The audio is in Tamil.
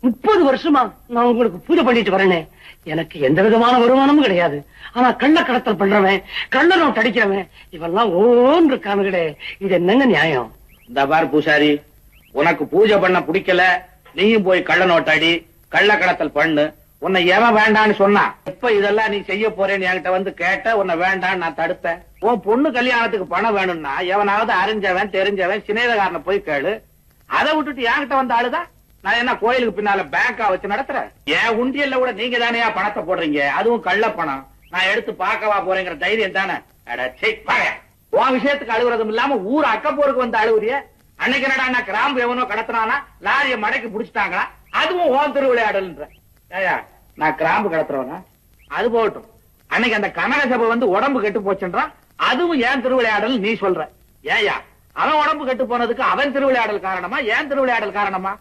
30 வருஷமா நான் உங்களுக்கு பூஜை பண்ணிட்டு வரேனே, எனக்கு எந்த விதமான வருமானமும் கிடையாது. ஆனா கள்ள கடத்தல் பண்றவன், கள்ள நோட்டு அடிக்கிறவன் இவெல்லாம் ஓன் இருக்கானுங்களே, இது என்னங்க நியாயம்? இந்த பார் பூசாரி, உனக்கு பூஜை பண்ண பிடிக்கல, நீயும் போய் கள்ள நோட்டாடி கள்ள கடத்தல் பண்ணு. உன்னை எவன் வேண்டான்னு சொன்னா? இப்ப இதெல்லாம் நீ செய்ய போறேன்னு என்கிட்ட வந்து கேட்ட, உன்னை வேண்டான்னு நான் தடுத்தேன். உன் பொண்ணு கல்யாணத்துக்கு பணம் வேணும்னா எவனாவது அறிஞ்சவன் தெரிஞ்சவன் சிநேகக்காரனை போய் கேளு. அதை விட்டுட்டு என்கிட்ட வந்த ஆளுதான். நான் என்ன கோயிலுக்கு பின்னால பேங்கா வச்சு நடத்துறேன்? என் உண்டியல்ல கூட நீங்க தானே பணத்தை போடுறீங்க, அதுவும் கள்ள பணம். நான் எடுத்து பார்க்கவா போறேங்கிற தைரியம் தானே? உன் விஷயத்துக்கு அழுகுறதும் இல்லாம ஊர் அக்கப்போருக்கு வந்து அழுகுறிய. அன்னைக்கு என்னடா கிராம்பு எவனோ கடத்துறானா, லாரிய மடக்கி புடிச்சிட்டாங்களா, அதுவும் ஓன் திருவிளையாடல்ன்ற. ஏயா, நான் கிராம்பு கடத்துறவனா? அது போகட்டும். அன்னைக்கு அந்த கனக சபை வந்து உடம்பு கெட்டு போச்சுன்றான், அதுவும் ஏன் திருவிளையாடல் நீ சொல்ற. ஏயா, அவன் உடம்பு கெட்டு போனதுக்கு அவன் திருவிளையாடல் காரணமா, ஏன் திருவிளையாடல் காரணமா?